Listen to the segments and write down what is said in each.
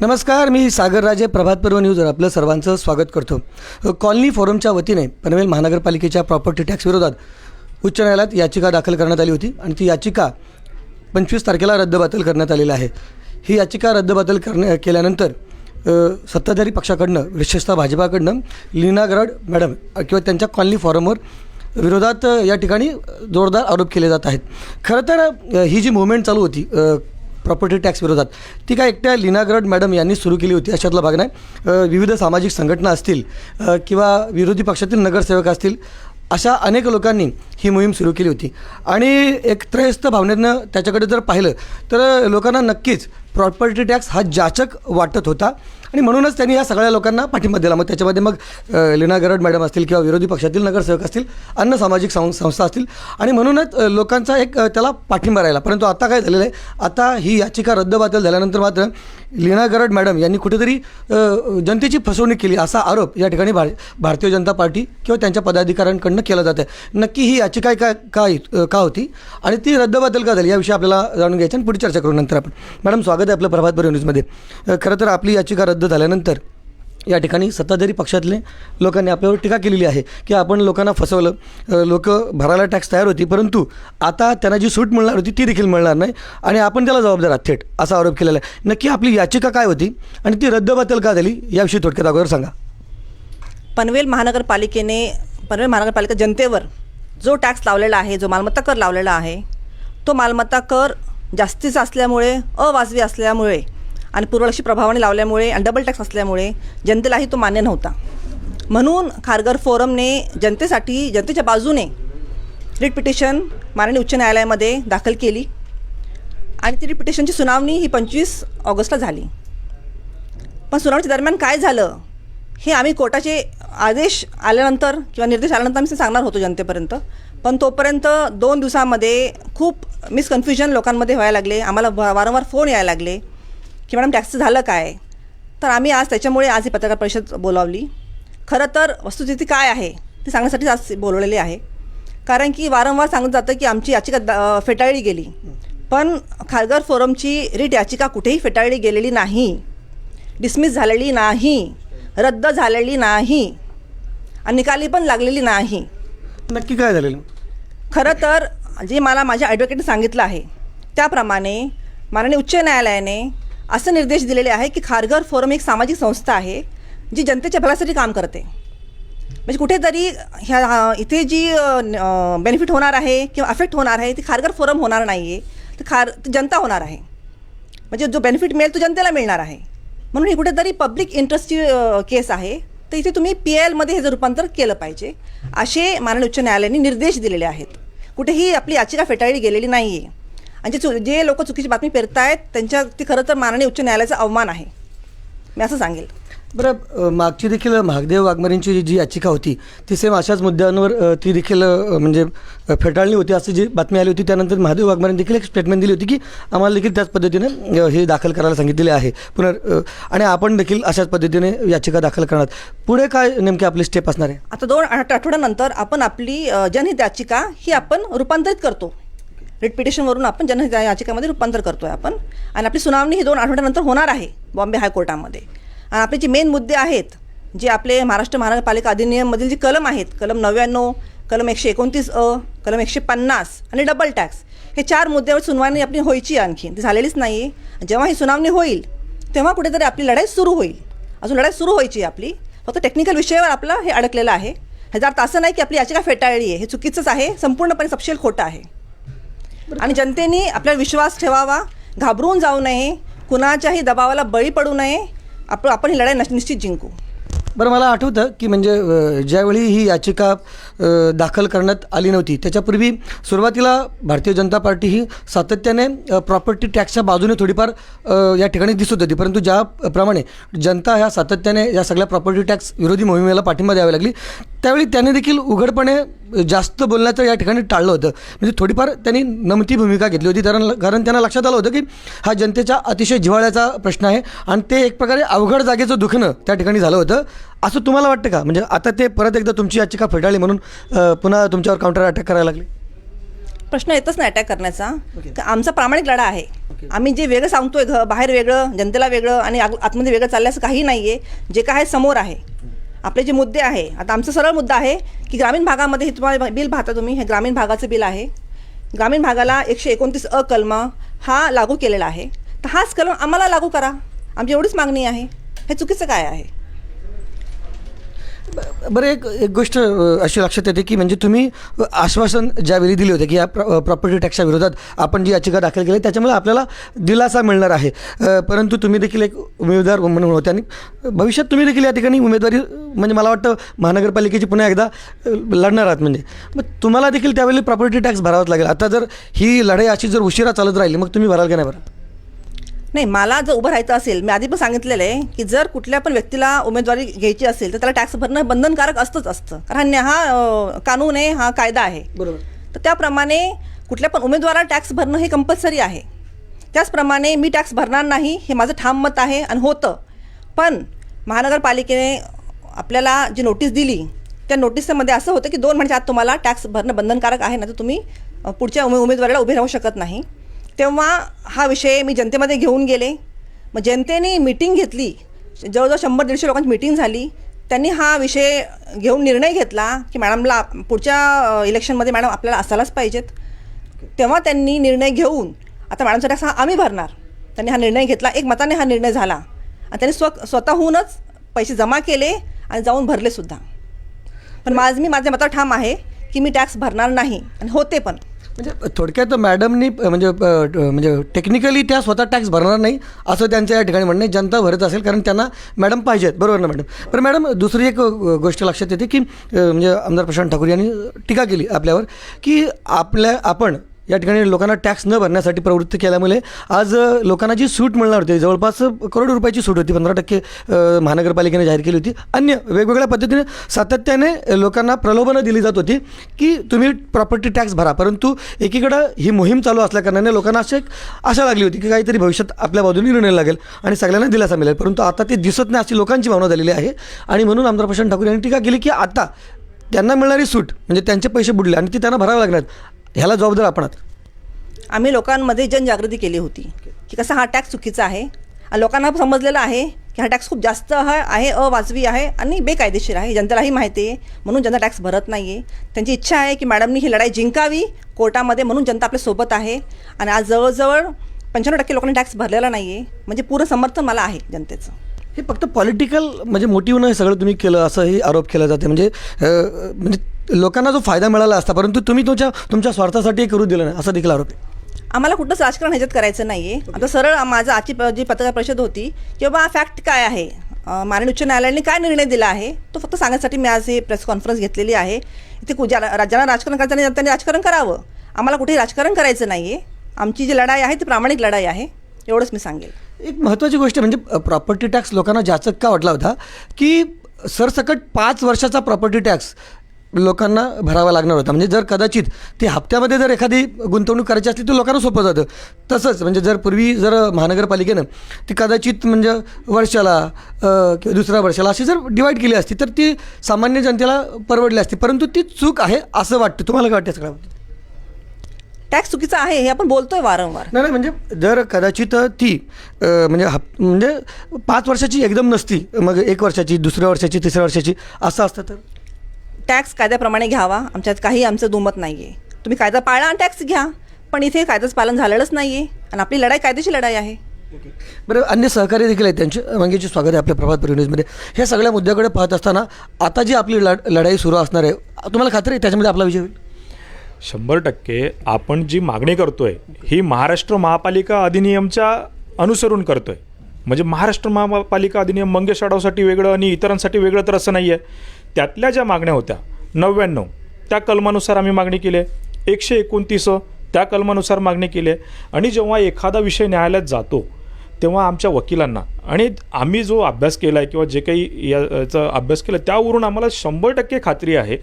नमस्कार, मी सागर राजे, प्रभात पर्व न्यूजवर आपलं सर्वांचं स्वागत करतो. कॉलनी फोरमच्या वतीने पनवेल महानगरपालिकेच्या प्रॉपर्टी टॅक्स विरोधात उच्च न्यायालयात याचिका दाखल करण्यात आली होती आणि ती याचिका 25 तारखेला रद्दबातल करण्यात आलेली आहे. ही याचिका रद्दबातल केल्यानंतर सत्ताधारी पक्षाकडनं, विशेषतः भाजपाकडनं लीना गरड मॅडम किंवा त्यांच्या कॉलनी फोरमवर विरोधात या ठिकाणी जोरदार आरोप केले जात आहेत. खरं तर ही जी मूव्हमेंट चालू होती प्रॉपर्टी टॅक्स विरोधात, ती काय एकट्या लीना गरड मॅडम यांनी सुरू केली होती अशातला भाग नाही. विविध सामाजिक संघटना असतील किंवा विरोधी पक्षातील नगरसेवक असतील, अशा अनेक लोकांनी ही मोहीम सुरू केली होती. आणि एक त्रयस्थ भावनेनं त्याच्याकडे जर पाहिलं तर लोकांना नक्कीच प्रॉपर्टी टॅक्स हा जाचक वाटत होता आणि म्हणूनच त्यांनी या सगळ्या लोकांना पाठिंबा दिला. मग त्याच्यामध्ये मग लीना गरड मॅडम असतील किंवा विरोधी पक्षातील नगरसेवक असतील, अन्य सामाजिक संस्था असतील, आणि म्हणूनच लोकांचा एक त्याला पाठिंबा राहिला. परंतु आता काय झालेलं आहे, आता ही याचिका रद्दबातल झाल्यानंतर मात्र लीना गरड मॅडम यांनी कुठेतरी जनतेची फसवणूक केली असा आरोप या ठिकाणी भारतीय जनता पार्टी किंवा त्यांच्या पदाधिकाऱ्यांकडून केला जात आहे. नक्की ही याचिका का होती आणि ती रद्दबातल का झाली याविषयी आपल्याला जाणून घ्यायचं आणि पुढे चर्चा करू नंतर आपण. मॅडम, स्वागत आहे आपलं प्रभात पर्व न्यूजमध्ये. खरं तर आपली याचिका रद्द झाल्यानंतर या ठिकाणी सत्ताधारी पक्षातले लोकांनी आपल्यावर टीका केलेली आहे की आपण लोकांना फसवलं, लोक भरायला टॅक्स तयार होती, परंतु आता त्यांना जी सूट मिळणार होती ती देखील मिळणार नाही आणि आपण त्याला जबाबदार आहात थेट, असा आरोप केलेला आहे. नक्की आपली याचिका काय होती आणि ती रद्दबातल का झाली याविषयी थोडक्यात अगोदर सांगा. पनवेल महानगरपालिका जनतेवर जो टॅक्स लावलेला आहे, जो मालमत्ता कर लावलेला आहे, तो मालमत्ता कर जास्तीचा असल्यामुळे, अवाजवी असल्यामुळे आणि पूर्वलक्षी प्रभावाने लावल्यामुळे आणि डबल टॅक्स असल्यामुळे जनतेलाही तो मान्य नव्हता. म्हणून खारघर फोरमने जनतेच्या बाजूने रिट पिटिशन माननीय उच्च न्यायालयामध्ये दाखल केली आणि ती रिट पिटिशनची सुनावणी ही 25 ऑगस्टला झाली. पण सुनावणीच्या दरम्यान काय झालं हे आम्ही कोर्टाचे आदेश आल्यानंतर किंवा निर्देश आल्यानंतर आम्ही सांगणार होतो जनतेपर्यंत. पण तोपर्यंत 2 दिवसामध्ये खूप मिसकन्फ्युजन लोकांमध्ये व्हायला लागले. आम्हाला वारंवार फोन यायला लागले की मॅडम टॅक्सचं झालं काय. तर आम्ही आज त्याच्यामुळे आज ही पत्रकार परिषद बोलावली. खरं तर वस्तुस्थिती काय आहे ती सांगण्यासाठी आज बोलवलेली आहे. कारण की वारंवार सांगत जातं की आमची याचिका फेटाळली गेली, पण खारघर फोरमची रिट याचिका कुठेही फेटाळली गेलेली नाही, डिसमिस झालेली नाही, रद्द झालेली नाही आणि निकाली पण लागलेली नाही. नक्की काय झालेलं? खरं तर जे मला माझ्या ॲडव्होकेटने सांगितलं आहे त्याप्रमाणे माननीय उच्च न्यायालयाने असं निर्देश दिलेले आहे की खारघर फोरम एक सामाजिक संस्था आहे जी जनतेच्या भल्यासाठी काम करते. म्हणजे कुठेतरी इथे जी बेनिफिट होणार आहे किंवा अफेक्ट होणार आहे ती खारघर फोरम होणार नाही आहे, ती जनता होणार आहे. म्हणजे जो बेनिफिट मिळेल तो जनतेला मिळणार आहे. म्हणून ही कुठेतरी पब्लिक इंटरेस्टची केस आहे, तर इथे तुम्ही PILमध्ये हे जर रूपांतर केलं पाहिजे असे माननीय उच्च न्यायालयाने निर्देश दिलेले आहेत. कुठेही आपली याचिका फेटाळली गेलेली नाही आहे आणि जे लोक चुकीची बातमी पेरतायत त्यांच्या ती खरं तर माननीय उच्च न्यायालयाचा अवमान आहे, मी असं सांगेल. बरं, मागची देखील महादेव वाघमारेंची जी याचिका होती ती सेम अशाच मुद्द्यांवर ती देखील म्हणजे फेटाळली होती अशी जी बातमी आली होती. त्यानंतर महादेव वाघमारेंनी देखील एक स्टेटमेंट दिली होती की आम्हाला देखील त्याच पद्धतीने हे दाखल करायला सांगितलेले आहे आणि आपण देखील अशाच पद्धतीने याचिका दाखल करणार. पुढे काय नेमकी आपली स्टेप असणार आहे? आता 2 आठवड्यानंतर आपण आपली जनहित याचिका ही आपण रूपांतरित करतो. रिट पिटिशनवरून आपण जनहित याचिकामध्ये रूपांतर करतो आहे आपण आणि आपली सुनावणी ही 2 आठवड्यानंतर होणार आहे बॉम्बे हायकोर्टामध्ये. आणि आपले जे मेन मुद्दे आहेत, जे आपले महाराष्ट्र महानगरपालिका अधिनियममधील जी कलम आहेत, कलम 99, कलम 129A, कलम 150 आणि डबल टॅक्स, हे 4 मुद्द्यावर सुनावणी आपली व्हायची, आणखी ती झालेलीच नाही आहे. जेव्हा ही सुनावणी होईल तेव्हा कुठेतरी आपली लढाई सुरू होईल. अजून लढाई सुरू व्हायची आहे आपली, फक्त टेक्निकल विषयावर आपलं हे अडकलेलं आहे. ह्याचा अर्थ असं नाही की आपली याचिका फेटाळली आहे, हे चुकीचंच आहे, संपूर्णपणे सपशेल खोटं आहे. आणि जनतेने आपल्याला विश्वास ठेवावा, घाबरून जाऊ नये, कुणाच्याही दबावाला बळी पडू नये. आपण ही लढाई निश्चित जिंकू. बरं, मला आठवतं की म्हणजे ज्यावेळी ही याचिका दाखल करण्यात आली नव्हती त्याच्यापूर्वी सुरुवातीला भारतीय जनता पार्टी ही सातत्याने प्रॉपर्टी टॅक्सच्या बाजूने थोडीफार या ठिकाणी दिसत होती, परंतु ज्याप्रमाणे जनता ह्या सातत्याने या सगळ्या प्रॉपर्टी टॅक्स विरोधी मोहिमेला पाठिंबा द्यावी लागली त्यावेळी त्यांनी देखील उघडपणे जास्त बोलण्याचं या ठिकाणी टाळलं होतं. म्हणजे थोडीफार त्यांनी नमती भूमिका घेतली होती, कारण त्यांना लक्षात आलं होतं की हा जनतेच्या अतिशय जिव्हाळ्याचा प्रश्न आहे आणि ते एक प्रकारे अवघड जागेचं दुखणं त्या ठिकाणी झालं होतं. असं तुम्हाला वाटतं का? म्हणजे आता ते परत एकदा तुमची याचिका फेटाळली म्हणून पुन्हा तुमच्यावर काउंटर अटॅक करायला लागले? प्रश्न येतच नाही अटॅक करण्याचा. ओके. तर आमचा प्रामाणिक लढा आहे. ओके. आम्ही जे वेगळं सांगतोय बाहेर वेगळं, जनतेला वेगळं आणि आतमध्ये वेगळं चाललं असं काही नाही आहे. जे काय आहे समोर आहे. आपले जे मुद्दे आहे, आता आमचा सरळ मुद्दा आहे की ग्रामीण भागामध्ये हे तुम्हाला बिल पाहता तुम्ही, हे ग्रामीण भागाचं बिल आहे. ग्रामीण भागाला 129 कलम हा लागू केलेला आहे. तर हाच कलम आम्हाला लागू करा, आमची एवढीच मागणी आहे. हे चुकीचं काय आहे? बरं, एक गोष्ट अशी लक्षात येते की म्हणजे तुम्ही आश्वासन ज्यावेळी दिले होते की या प्रॉपर्टी टॅक्सच्या विरोधात आपण जी याचिका दाखल केली त्याच्यामुळे आपल्याला दिलासा मिळणार आहे, परंतु तुम्ही देखील एक उमेदवार म्हणून होते आणि भविष्यात तुम्ही देखील या ठिकाणी उमेदवारी म्हणजे मला वाटतं महानगरपालिकेची पुन्हा एकदा लढणार आहात. म्हणजे मग तुम्हाला देखील त्यावेळी प्रॉपर्टी टॅक्स भरावाच लागेल. आता जर ही लढाई अशी जर उशिरा चालत राहिली मग तुम्ही भराल का नाही बरं? नाही, मला जर उभं राहायचं असेल, मी आधी पण सांगितलेलं आहे की जर कुठल्या पण व्यक्तीला उमेदवारी घ्यायची असेल तर त्याला टॅक्स भरणं बंधनकारक असतं. कारण हा कानून आहे, हा कायदा आहे. बरोबर. तर त्याप्रमाणे कुठल्या पण उमेदवाराला टॅक्स भरणं हे कंपल्सरी आहे. त्याचप्रमाणे मी टॅक्स भरणार नाही हे माझं ठाम मत आहे आणि होतं. पण महानगरपालिकेने आपल्याला जी नोटीस दिली त्या नोटीसमध्ये असं होतं की 2 महिन्याच्या आत तुम्हाला टॅक्स भरणं बंधनकारक आहे, ना तर तुम्ही पुढच्या उमेदवारीला उभे राहू शकत नाही. तेव्हा हा विषय मी जनतेमध्ये घेऊन गेले. मग जनतेने मीटिंग घेतली, जवळजवळ 100-150 लोकांची मीटिंग झाली. त्यांनी हा विषय घेऊन निर्णय घेतला की मॅडमला पुढच्या इलेक्शनमध्ये मॅडम आपल्याला असायलाच पाहिजेत. तेव्हा त्यांनी निर्णय घेऊन आता मॅडमचा टॅक्स हा आम्ही भरणार. त्यांनी हा निर्णय घेतला, एक मताने हा निर्णय झाला आणि त्यांनी स्वतःहूनच पैसे जमा केले आणि जाऊन भरलेसुद्धा. पण मी माझ्या मतावर ठाम आहे की मी टॅक्स भरणार नाही आणि होते पण. म्हणजे थोडक्यात मॅडमनी म्हणजे टेक्निकली त्या स्वतः टॅक्स भरणार नाही असं त्यांच्या या ठिकाणी म्हणणं आहे. जनता भरत असेल कारण त्यांना मॅडम पाहिजेत, बरोबर ना मॅडम? पण मॅडम दुसरी एक गोष्ट लक्षात येते की म्हणजे आमदार प्रशांत ठाकूर यांनी टीका केली आपल्यावर की आपण या ठिकाणी लोकांना टॅक्स न भरण्यासाठी प्रवृत्त केल्यामुळे आज लोकांना जी सूट मिळणार होती जवळपास करोड रुपयाची सूट होती, 15% महानगरपालिकेने जाहीर केली होती. अन्य वेगवेगळ्या पद्धतीने सातत्याने लोकांना प्रलोभनं दिली जात होती की तुम्ही प्रॉपर्टी टॅक्स भरा. परंतु एकीकडं ही मोहीम चालू असल्याकारणाने लोकांना आशा लागली होती की काहीतरी भविष्यात आपल्या बाजूने निर्णय लागेल आणि सगळ्यांना दिलासा मिळेल. परंतु आता ते दिसत नाही अशी लोकांची भावना झालेली आहे. आणि म्हणून आमदार प्रशांत ठाकूर यांनी टीका केली की आता त्यांना मिळणारी सूट म्हणजे त्यांचे पैसे बुडले आणि ती त्यांना भरावे लागणार, ह्याला जबाबदार आपण आहात. आम्ही लोकांमध्ये जनजागृती केली होती की कसा हा टॅक्स चुकीचा आहे आणि लोकांना समजलेलं आहे की हा टॅक्स खूप जास्त आहे, अवाजवी आहे आणि बेकायदेशीर आहे. जनतेलाही माहिती आहे, म्हणून जनता टॅक्स भरत नाही आहे. त्यांची इच्छा आहे की मॅडमनी ही लढाई जिंकावी कोर्टामध्ये, म्हणून जनता आपल्यासोबत आहे. आणि आज जवळजवळ 95% लोकांनी टॅक्स भरलेला नाही आहे. म्हणजे पूर्ण समर्थन मला आहे जनतेचं. हे फक्त पॉलिटिकल म्हणजे मोटिव्हनं हे सगळं तुम्ही केलं असंही आरोप केला जाते. म्हणजे लोकांना जो फायदा मिळाला असता परंतु तुम्ही तुमच्या स्वार्थासाठी करू दिलं नाही असा देखील आरोप आहे. आम्हाला कुठंच राजकारण ह्याच्यात करायचं नाही आहे. आता सरळ माझं आजची जी पत्रकार परिषद होती की बाबा फॅक्ट काय आहे, माननीय उच्च न्यायालयाने काय निर्णय दिला आहे तो फक्त सांगण्यासाठी मी आज ही प्रेस कॉन्फरन्स घेतलेली आहे. इथे राज्याला राजकारण करायचं नाही, त्यांनी राजकारण करावं. आम्हाला कुठेही राजकारण करायचं नाही आहे. आमची जी लढाई आहे ती प्रामाणिक लढाई आहे, एवढंच मी सांगेल. एक महत्त्वाची गोष्ट म्हणजे प्रॉपर्टी टॅक्स लोकांना जाचक का वाटला होता की सरसकट 5 वर्षाचा प्रॉपर्टी टॅक्स लोकांना भरावा लागणार होता. म्हणजे जर कदाचित ते हप्त्यामध्ये जर एखादी गुंतवणूक करायची असली तर लोकांना सोपं जातं. तसंच म्हणजे जर पूर्वी जर महानगरपालिकेनं ती कदाचित म्हणजे वर्षाला किंवा दुसऱ्या वर्षाला अशी जर डिवाईड केली असती तर ती सामान्य जनतेला परवडली असती. परंतु ती चूक आहे असं वाटतं. तुम्हाला काय वाटतं सगळ्या बाबतीत? टॅक्स चुकीचा आहे हे आपण बोलतोय वारंवार. नाही म्हणजे जर कदाचित ती म्हणजे 5 वर्षाची एकदम नसती, मग 1 वर्षाची, दुसऱ्या वर्षाची, तिसऱ्या वर्षाची असं असतं तर टॅक्स कायद्याप्रमाणे घ्यावा. आमच्यात काही आमचं दुमत नाही आहे. तुम्ही कायदा पाळा आणि टॅक्स घ्या. पण इथे कायद्याचं पालन झालेलंच नाही आहे आणि आपली लढाई कायद्याची लढाई आहे. बरं, अन्य सहकारी देखील आहेत, त्यांचे मंगेशजी स्वागत आहे आपल्या प्रभात पेरू न्यूजमध्ये. ह्या सगळ्या मुद्द्याकडे पाहत असताना आता जी आपली लढाई सुरू असणार आहे तुम्हाला खात्री आहे त्याच्यामध्ये आपला विजय होईल? 100% आपण जी मागणी करतोय ही महाराष्ट्र महापालिका अधिनियमच्या अनुसरून करतोय. म्हणजे महाराष्ट्र महापालिका अधिनियम मंगेश आढावसाठी वेगळं आणि इतरांसाठी वेगळं तर असं नाही आहे. त्यातल्या ज्या मागण्या होत्या 99 त्या कलमानुसार आम्ही मागणी केली आहे, 129 त्या कलमानुसार मागणी केली आहे. आणि जेव्हा एखादा विषय न्यायालयात जातो तेव्हा आमच्या वकिलांना आणि आम्ही जो अभ्यास केला आहे किंवा जे काही याचा अभ्यास केला त्यावरून आम्हाला 100% खात्री आहे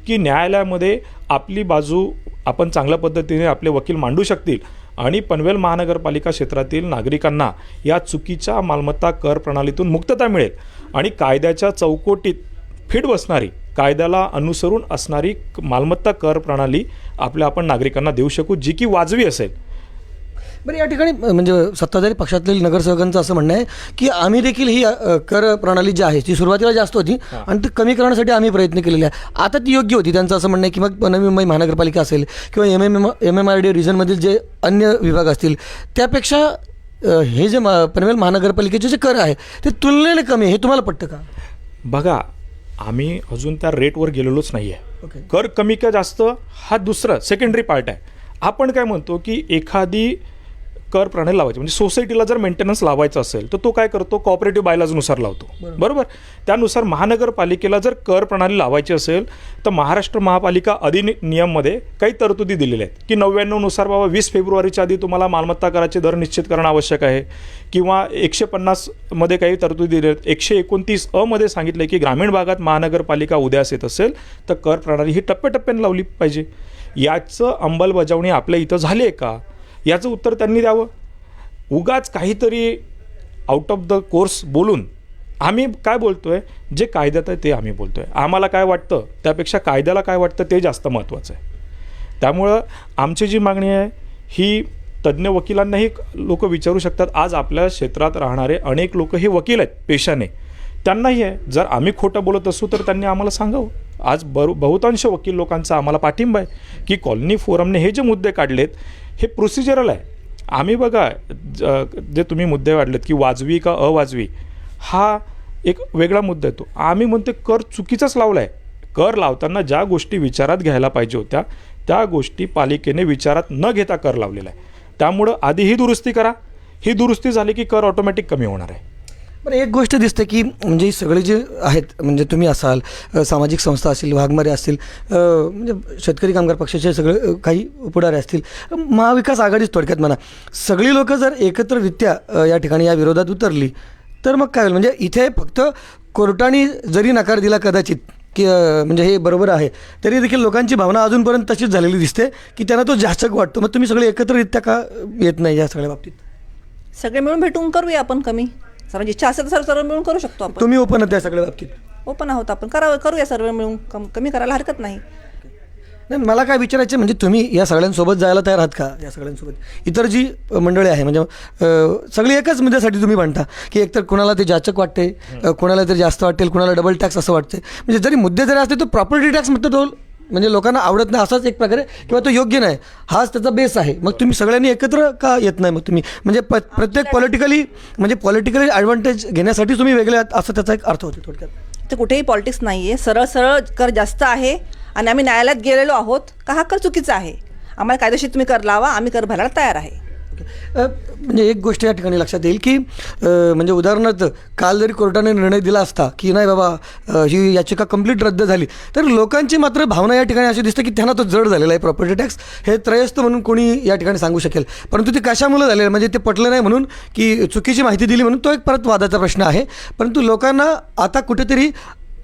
की न्यायालयामध्ये आपली बाजू आपण चांगल्या पद्धतीने आपले वकील मांडू शकतील आणि पनवेल महानगरपालिका क्षेत्रातील नागरिकांना या चुकीच्या मालमत्ता कर प्रणालीतून मुक्तता मिळेल आणि कायद्याच्या चौकटीत फिट बसणारी कायद्याला अनुसरून असणारी मालमत्ता कर प्रणाली आपण नागरिकांना देऊ शकू, जी की वाजवी असेल. बरं, या ठिकाणी म्हणजे सत्ताधारी पक्षातील नगरसेवकांचं असं म्हणणं आहे की आम्ही देखील ही कर प्रणाली जी आहे ती सुरुवातीला जास्त होती आणि ती कमी करण्यासाठी आम्ही प्रयत्न केलेले आहे. आता ती योग्य होती त्यांचं असं म्हणणं आहे की मग नवी मुंबई महानगरपालिका असेल किंवा MMRD रिजनमधील जे अन्य विभाग असतील त्यापेक्षा हे जे पनवेल महानगरपालिकेचे जे कर आहे ते तुलनेने कमी आहे. हे तुम्हाला पटतं का? बघा, आम्ही अजून त्या रेटवर गेलेलोच नाही आहे. ओके. कर कमी का जास्त हा दुसरा सेकंडरी पार्ट आहे. आपण काय म्हणतो की एखादी कर प्रणाली लावायची म्हणजे सोसायटीला जर मेंटेनन्स लावायचा असेल तर तो काय करतो, कॉपरेटिव्ह बायलॉजनुसार लावतो. बरोबर. त्यानुसार महानगरपालिकेला जर कर प्रणाली लावायची असेल तर महाराष्ट्र महापालिका अधिनियममध्ये काही तरतुदी दिलेल्या आहेत की 99 नुसार बाबा 20 फेब्रुवारीच्या आधी तुम्हाला मालमत्ता कराचे दर निश्चित करणं आवश्यक आहे, किंवा 150 मध्ये काही तरतुदी दिल्या आहेत. 129 अ मध्ये सांगितलं की ग्रामीण भागात महानगरपालिका उदयास येत असेल तर कर प्रणाली ही टप्प्याटप्प्याने लावली पाहिजे. याचं अंमलबजावणी आपल्या इथं झाली आहे का, याचं उत्तर त्यांनी द्यावं. उगाच काहीतरी आउट ऑफ द कोर्स बोलून आम्ही काय बोलतो आहे, जे कायद्यात आहे ते आम्ही बोलतो आहे. आम्हाला काय वाटतं त्यापेक्षा कायद्याला काय वाटतं ते जास्त महत्त्वाचं आहे. त्यामुळं आमची जी मागणी आहे ही तज्ज्ञ वकिलांनाही लोक विचारू शकतात. आज आपल्या क्षेत्रात राहणारे अनेक लोक हे वकील आहेत पेशाने, त्यांनाही आहे. जर आम्ही खोटं बोलत असू तर त्यांनी आम्हाला सांगावं. आज बहुतांश वकील लोकांचा आम्हाला पाठिंबा आहे की कॉलनी फोरमने हे जे मुद्दे काढलेत हे प्रोसिजरल आहे. आम्ही बघा जे तुम्ही मुद्दे काढलेत की वाजवी का अवाजवी, हा एक वेगळा मुद्दा येतो. आम्ही म्हणतो कर चुकीचाच लावला आहे. कर लावताना ज्या गोष्टी विचारात घ्यायला पाहिजे होत्या त्या गोष्टी पालिकेने विचारात न घेता कर लावलेला आहे. त्यामुळं आधी ही दुरुस्ती करा. ही दुरुस्ती झाली की कर ऑटोमॅटिक कमी होणार आहे. बरं, एक गोष्ट दिसते की म्हणजे सगळे जे आहेत म्हणजे तुम्ही असाल, सामाजिक संस्था असतील, वाघमारे असतील, म्हणजे शेतकरी कामगार पक्षाचे सगळे काही पुढारी असतील, महाविकास आघाडीच थोडक्यात म्हणा, सगळी लोकं जर एकत्ररित्या या ठिकाणी या विरोधात उतरली तर मग काय होईल? म्हणजे इथे फक्त कोर्टाने जरी नकार दिला कदाचित की म्हणजे हे बरोबर आहे, तरी देखील लोकांची भावना अजूनपर्यंत तशीच झालेली दिसते की त्यांना तो जाचक वाटतो. मग तुम्ही सगळे एकत्ररित्या का येत नाही या सगळ्या बाबतीत? सगळे मिळून भेटून करूया आपण कमी. सर्वांची इच्छा असेल तर सर्व मिळून करू शकतो आपण. तुम्ही ओपन आहात या सगळ्या बाबतीत? ओपन आहोत आपण, करूया सर्व मिळून. कमी करायला हरकत नाही. नाही, मला काय विचारायचं म्हणजे तुम्ही या सगळ्यांसोबत जायला तयार आहात का? या सगळ्यांसोबत इतर जी मंडळी आहे म्हणजे सगळी एकाच मुद्द्यासाठी तुम्ही म्हणता की एकतर कोणाला ते जाचक वाटते, कोणाला तरी जास्त वाटेल, कोणाला डबल टॅक्स असं वाटते. म्हणजे जरी मुद्दे जरी असते तो प्रॉपर्टी टॅक्स म्हणतो तो म्हणजे लोकांना आवडत नाही असाच एक प्रकारे, किंवा तो योग्य नाही हाच त्याचा बेस आहे. मग तुम्ही सगळ्यांनी एकत्र का येत नाही? मग तुम्ही म्हणजे प्रत्येक पॉलिटिकली ॲडव्हान्टेज घेण्यासाठी तुम्ही वेगळे आहात असं त्याचा एक अर्थ होतो थोडक्यात. ते कुठेही पॉलिटिक्स नाही आहे. सरळ सरळ कर जास्त आहे आणि आम्ही न्यायालयात गेलेलो आहोत का हा कर चुकीचा आहे. आम्हाला कायदेशीर तुम्ही कर लावा, आम्ही कर भरायला तयार आहे. म्हणजे एक गोष्ट या ठिकाणी लक्षात येईल की म्हणजे उदाहरणार्थ काल जरी कोर्टाने निर्णय दिला असता की नाही बाबा ही याचिका कंप्लीट रद्द झाली, तर लोकांची मात्र भावना या ठिकाणी अशी दिसते की त्यांना तो जड झालेला आहे प्रॉपर्टी टॅक्स. हे त्रयस्थ म्हणून कोणी या ठिकाणी सांगू शकेल, परंतु ते कशामुळे झालेलं म्हणजे ते पटलं नाही म्हणून की चुकीची माहिती दिली म्हणून, तो एक परत वादाचा प्रश्न आहे. परंतु लोकांना आता कुठेतरी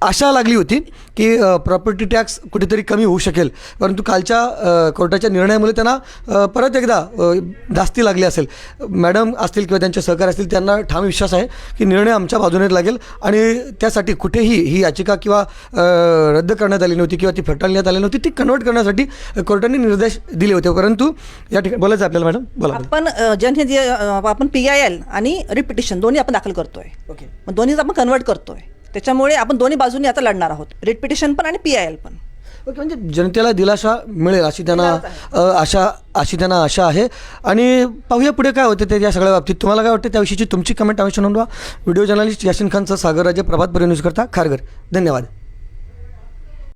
आशा लागली होती की प्रॉपर्टी टॅक्स कुठेतरी कमी होऊ शकेल, परंतु कालच्या कोर्टाच्या निर्णयामुळे त्यांना परत एकदा धास्ती लागली असेल. मॅडम असतील किंवा त्यांचे सहकारी असतील त्यांना ठाम विश्वास आहे की निर्णय आमच्या बाजूने लागेल आणि त्यासाठी कुठेही ही याचिका किंवा रद्द करण्यात आली नव्हती किंवा ती फेटाळण्यात आली नव्हती, ती कन्वर्ट करण्यासाठी कोर्टाने निर्देश दिले होते. परंतु या ठिकाणी बोलायचं आपल्याला मॅडम बोला. आपण PIL आणि रिपिटिशन दोन्ही आपण दाखल करतोय. ओके. मग दोन्हीच आपण कन्वर्ट करतोय. त्याच्यामुळे आपण दोन्ही बाजूंनी आता लढणार आहोत, रिट पिटिशन पण आणि PIL पण. ओके. म्हणजे जनतेला दिलासा मिळेल अशी त्यांना आशा आहे. आणि पाहूया पुढे काय होते ते या सगळ्या बाबतीत. तुम्हाला काय वाटतं त्याविषयीची तुमची कमेंट अवश्य नोंदवा. व्हिडिओ जर्नलिस्ट यासिन खानचं सागर राजे, प्रभात न्यूज करता खारघर. धन्यवाद.